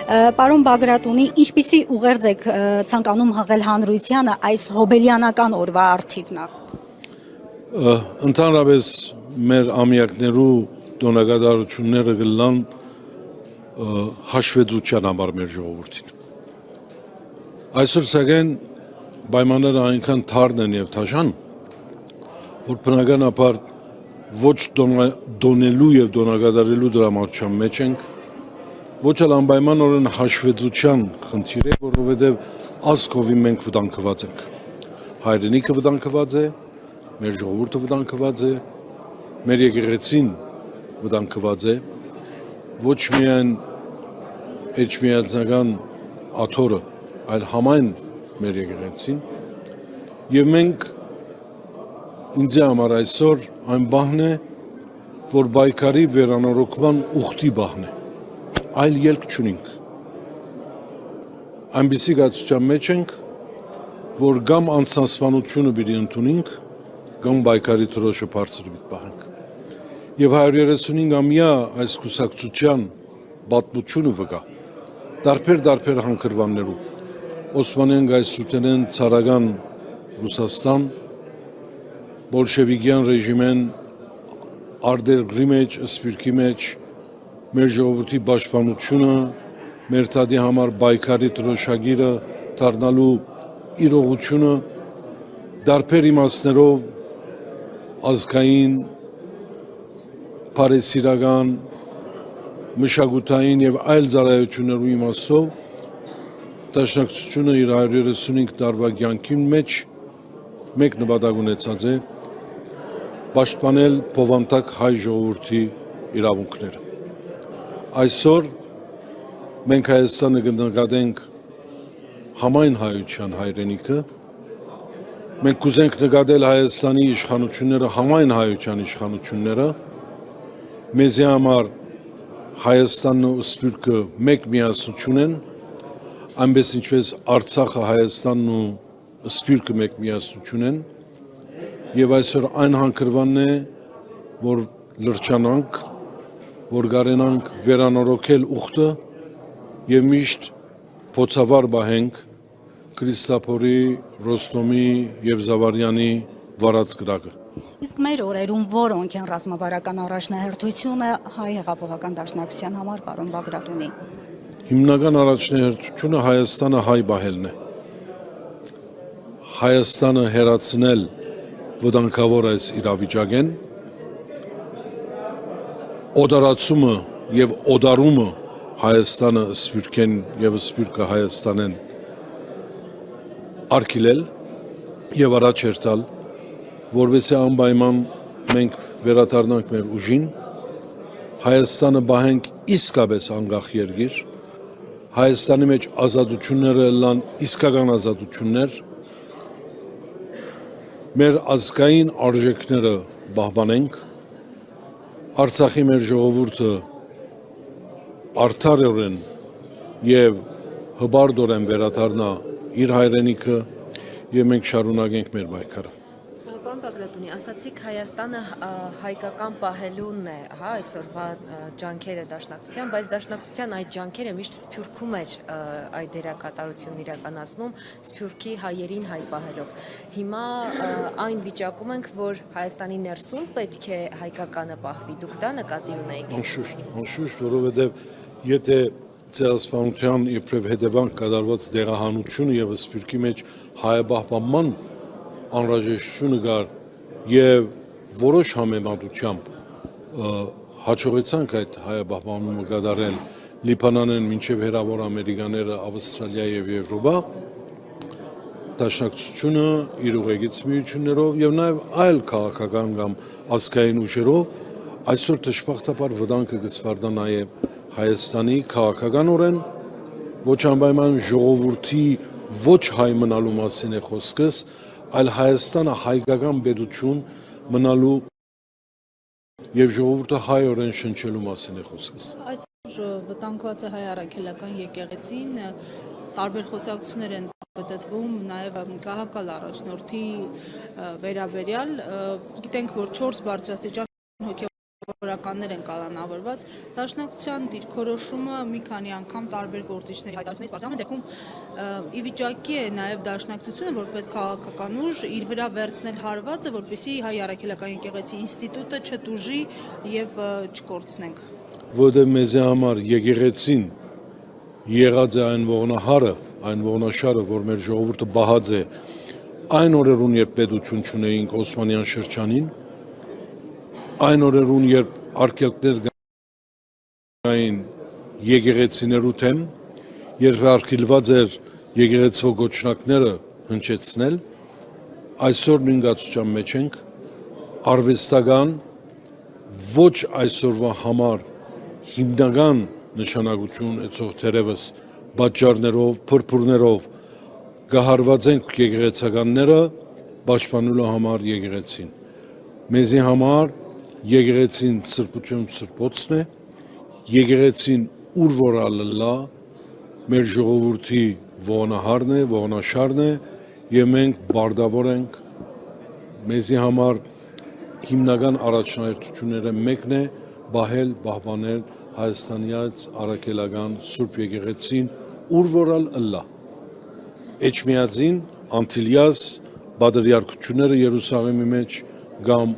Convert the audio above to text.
Պարոն Բագրատունի, ինչպիսի ուղերձ եք ցանկանում հղել հանրությանը այս հոբելյանական օրվա առթիվ նախ։ Ընդհանրապես մեր ամյակներու տոնակատարությունները գլան հաշվետվության համար մեր ժողովրդին։ Այսօր սակայն պայմանները այնքան թարն են եւ թաշան, որ բնականաբար ոչ դոնելու եւ դոնակատարելու դրամատուրգիան մեջ ենք, ոչ էլ անպայմանորեն հաշվետվության խնդիր է, որովհետեւ ազգովի մենք վտանգված ենք։ Հայրենիքը վտանգված է, մեր ժողովուրդը վտանգված է, մեր եկեղեցին վտանգված է, ոչ միայն էջմիածնական աթոռը, այլ համայն մեր եկեղեցին, եւ մենք ինձ համար այսօր այն բահն է, որ բայկարի վերանորոգման ուխտի բահն է, այլ ելք չունենք։ Այնպիսի գացության մեջ ենք, որ կամ անցանցվածությունը պիտի ընդունենք, կամ բայկարի թրոշը բարձր պիտի պահենք։ Եվ 135-ամյա այս կուսակցության պատմությունը վկա, տարբեր հանգրվաններու, Օսմանյան գայսրութենեն ցարական Ռուսաստան, բոլշևիկյան ռեժիմեն արտերկրի մեջ, սպիրկի մեջ, մեր ժողովրդի պաշտպանությունը, մեր թադի համար բայկարի դրոշագիրը դառնալու իրողությունը տարբեր իմաստներով ազգային, բարեսիրական, մշակութային եւ այլ ծառայություններու իմաստով Դաշնակցությունը իր 135 տարվա կյանքի մեջ մեկ նպատակ ունեցած է պաշտպանել բովանդակ հայ ժողովրդի իրավունքները։ Այսօր մենք Հայաստանը կնկատենք համայն հայության հայրենիքը, մենք կուզենք նկատել Հայաստանի իշխանությունները համայն հայության իշխանությունները, մեզի համար Հայաստանն ու Սփյուռքը մեկ միասնություն են, այնպես ինչպես Արցախը, Հայաստանն ու Սփյուռքը մեկ միասնություն են, եւ այսօր այն հանգրվանն է, որ լրջանանք, որ գարենանք վերանորոգել ուխտը եւ միշտ փոցավար բահենք Քրիստափորի, Ռոստոմի եւ Զավարյանի վարած գրակը։ Իսկ մեր օրերում որոնք են ռազմավարական առաջնահերթությունը հայ հեղափոխական դաշնակցության համար, պարոն Բագրատունի։ Հիմնական առաջնահերթությունը Հայաստանը հայ բահելն է։ Հայաստանը հերացնել վտանգավոր այս իրավիճակեն, օդարացումը եւ օդարումը Հայաստանը Սփյուռքեն եւ Սփյուռքը Հայաստանեն արգելել եւ առաջ երթալ, որովհետեւ անպայման մենք վերադառնանք մեր ուժին, Հայաստանը բահենք իսկապես անկախ երկիր, Հայաստանի մեջ ազատությունները լան իսկական ազատություններ, մեր ազգային արժեքները պահպանենք, Արցախի մեր ժողովուրդը արդարորեն եւ հբարդորեն վերադառնա իր հայրենիքը եւ մենք շարունակենք մեր պայքարը։ Պարոն Բագրատունի, ասացիք Հայաստանը հայկական պահելուն է, հա, այսօրվա ջանքերը դաշնակցության, բայց դաշնակցության այդ ջանքերը միշտ Սփյուռքում էր այդ դերակատարությունն իրականացնում, Սփյուռքի հայերին հայ պահելով։ Հիմա այն վիճակում ենք, որ Հայաստանի ներսում պետք է հայկականը պահվի, դուք դա նկատի ունեիք։ Անշուշտ, որովհետև եթե ցեղասպանության իբրև հետևանք կատարված դեղահանությունը եւ Սփյուռքի մեջ հայապահպանման անհրաժեշտությունը կար եւ որոշ համեմատությամբ հաջողեցանք այդ հայապահպանումը կատարել Լիբանանեն մինչև հերավոր Ամերիկաները, Ավստրալիա եւ Եվրոպա, դաշնակցությունը իր ուղեկից միություններով եւ նաեւ այլ քաղաքական կամ ազգային ուժերով այսօր դժբախտաբար վտանգը կսվարդա նաեւ Հայաստանի քաղաքականորեն ոչ անպայման ժողովրդի ոչ հայ մնալու մասին է խոսքս, այլ Հայաստանը հայկական պետություն մնալու եւ ժողովուրդը հայորեն շնչելու մասին է խոսքս։ Այսօր վտանգված է հայ առաքելական եկեղեցին, տարբեր խոսակցություններ են պատտվում նաև քաղաքալ առաջնորդի վերաբերյալ, գիտենք, որ 4 բարձրաստիճան որականներ են կալանավորված, Դաշնակցության դիրքորոշումը մի քանի անգամ տարբեր գործիչների հայտարարությունից բացառ դեպքում ի վիճակի է նաև Դաշնակցությունը որպես քաղաքական ուժ իր վրա վերցնել հարվածը, որպեսզի հայ առաքելական եկեղեցի ինստիտուտը չտուժի եւ չկորցնենք։ Որտեղ մեզի համար եկեղեցին եղած է այն ողնահարը, այն ողնաշարը, որ մեր ժողովուրդը բահած է այն օրերուն, երբ պետություն չունեինք Օսմանյան շրջանին, այն օրերուն, երբ արգելքներ կային եկեղեցիներու թեմ, երբ արգելված էր եկեղեցվո գոչնակները հնչեցնել, այսօր նույնգացության մեջ ենք, արվեստական ոչ այսօրվա համար հիմնական նշանակություն ունեցող թերևս պատճառներով, փրփուրներով գահարված ենք եկեղեցականները պաշտպանելու համար եկեղեցին։ Մեզի համար եկեղեցին սրբություն սրբոցն է, եկեղեցին ուր որ ալլա մեր ժողովրդի ողնահարն է, ողնաշարն է եւ մենք բարդավոր ենք մեզի համար հիմնական առաջնահերթությունները մեկն է բահել, պահպանել Հայաստանյաց առաքելական Սուրբ եկեղեցին ուր որ ալլա Էջմիածին, Անտիլիաս, Բادرիարքությունները Երուսաղեմի մեջ կամ